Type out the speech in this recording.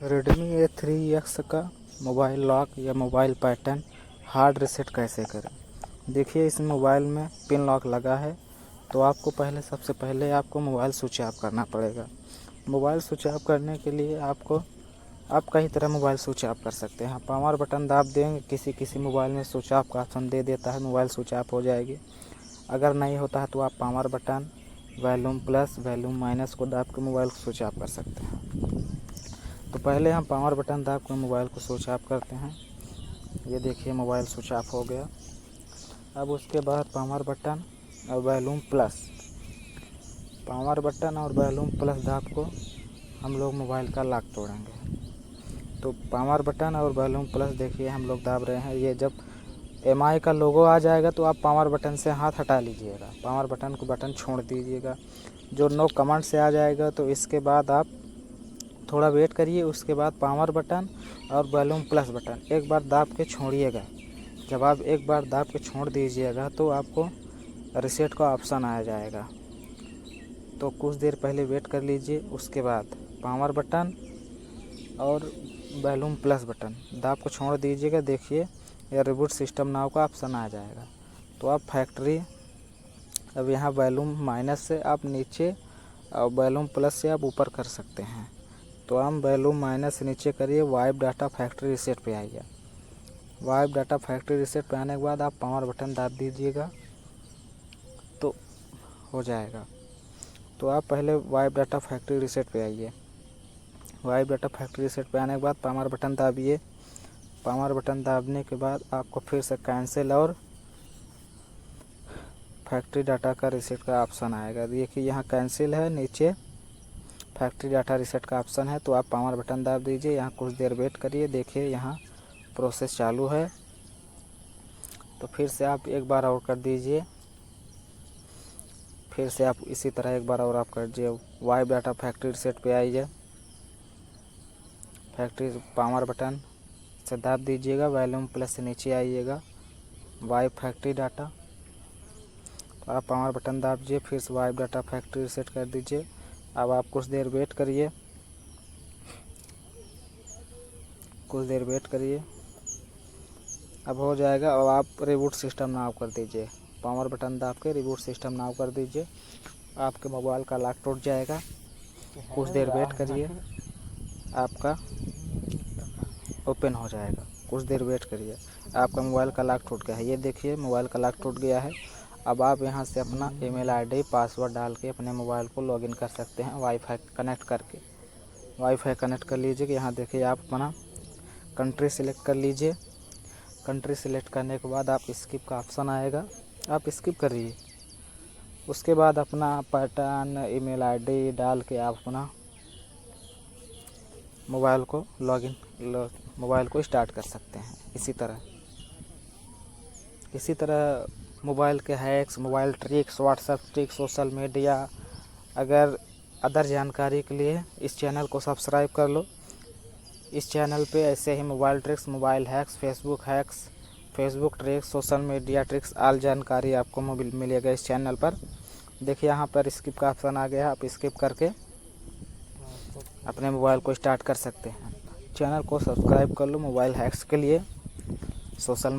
Redmi A3X का mobile lock या mobile pattern hard reset कैसे करें। देखिए, इस मोबाइल में पिन लॉक लगा है, तो आपको सबसे पहले आपको मोबाइल स्विच ऑफ करना पड़ेगा। मोबाइल स्विच ऑफ करने के लिए आप कई तरह मोबाइल स्विच ऑफ कर सकते हैं। पावर बटन दाब देंगे, किसी मोबाइल में स्विच ऑफ का ऑप्शन दे देता है, मोबाइल स्विच ऑफ हो जाएगी। अगर नहीं होता है तो आप power button, volume plus, volume minus को दाब के मोबाइल को स्विच ऑफ कर सकते हैं। तो पहले हम पावर बटन दाब के मोबाइल को स्विच ऑफ करते हैं। ये देखिए, मोबाइल स्विच ऑफ हो गया। अब उसके बाद पावर बटन और वॉल्यूम प्लस दाब को हम लोग मोबाइल का लॉक तोड़ेंगे। तो पावर बटन और वॉल्यूम प्लस देखिए हम लोग दाब रहे हैं। ये जब MI का लोगो आ जाएगा तो आप पावर बटन से हाथ हटा लीजिएगा, पावर बटन को बटन छोड़ दीजिएगा। जो नो कमांड से आ जाएगा तो इसके बाद आप थोड़ा वेट करिए। उसके बाद पावर बटन और वॉल्यूम प्लस बटन एक बार दाब के छोड़िएगा। जब आप एक बार दाब के छोड़ दीजिएगा तो आपको रीसेट का ऑप्शन आ जाएगा। तो कुछ देर पहले वेट कर लीजिए। उसके बाद पावर बटन और वॉल्यूम प्लस बटन दाब को छोड़ दीजिएगा। देखिए, या रिबूट सिस्टम नाउ का ऑप्शन आ जाएगा। तो आप फैक्ट्री, अब यहाँ वॉल्यूम माइनस से आप नीचे और वॉल्यूम प्लस से आप ऊपर कर सकते हैं। तो हम वॉल्यूम माइनस से नीचे करिए, वाइप डाटा फैक्ट्री रीसेट पे आइए। वाइप डाटा फैक्ट्री रीसेट पे आने के बाद आप पावर बटन दाब दीजिएगा तो हो जाएगा। तो आप पहले वाइप डाटा फैक्ट्री रीसेट पे आइए। वाइप डाटा फैक्ट्री रीसेट पे आने के बाद पावर बटन दाबिए। पावर बटन दाबने के बाद आपको फिर से कैंसिल और फैक्ट्री डाटा का रीसेट का ऑप्शन आएगा। देखिए, यहाँ कैंसिल है, नीचे फैक्ट्री डाटा रीसेट का ऑप्शन है। तो आप पावर बटन दाब दीजिए। यहाँ कुछ देर वेट करिए। देखिए, यहाँ प्रोसेस चालू है। तो फिर से आप एक बार और कर दीजिए। फिर से आप इसी तरह एक बार और आप कर दीजिए। वाइप डाटा फैक्ट्री रीसेट पे आइए। फैक्ट्री पावर बटन से दाब दीजिएगा, वॉल्यूम प्लस से नीचे आइएगा, वाइप फैक्ट्री डाटा। तो आप पावर बटन दाबिए, फिर से वाइप डाटा फैक्ट्री रीसेट कर दीजिए। अब आप कुछ देर वेट करिए। अब हो जाएगा। अब आप रिबूट सिस्टम नाउ कर दीजिए। पावर बटन दाब के रिबूट सिस्टम नाउ कर दीजिए। आपके मोबाइल का लॉक टूट जाएगा। कुछ देर वेट करिए, आपका ओपन हो जाएगा। कुछ देर वेट करिए, आपका मोबाइल का लॉक टूट गया है। ये देखिए, मोबाइल का लॉक टूट गया है। अब आप यहाँ से अपना ईमेल ID, पासवर्ड डाल के अपने मोबाइल को लॉगिन कर सकते हैं वाईफाई कनेक्ट करके। वाईफाई कनेक्ट कर लीजिए। यहाँ देखिए, आप अपना कंट्री सिलेक्ट कर लीजिए। कंट्री सिलेक्ट करने के बाद आप स्किप का ऑप्शन आएगा, आप स्किप करिए। उसके बाद अपना पैटर्न, ईमेल ID डाल के आप अपना मोबाइल को स्टार्ट कर सकते हैं। इसी तरह मोबाइल के hacks, mobile tricks, WhatsApp tricks, social media, अगर अदर जानकारी के लिए इस चैनल को सब्सक्राइब कर लो। इस चैनल पे ऐसे ही mobile tricks, mobile hacks, Facebook tricks, social media tricks, all जानकारी आपको मिलेगा इस चैनल पर। देखिए, यहाँ पर स्किप का ऑप्शन आ गया। आप स्किप करके अपने मोबाइल को स्टार्ट कर सकते हैं। चैनल को सब्सक्राइब कर लो मोबाइल हैक्स के लिए, सोशल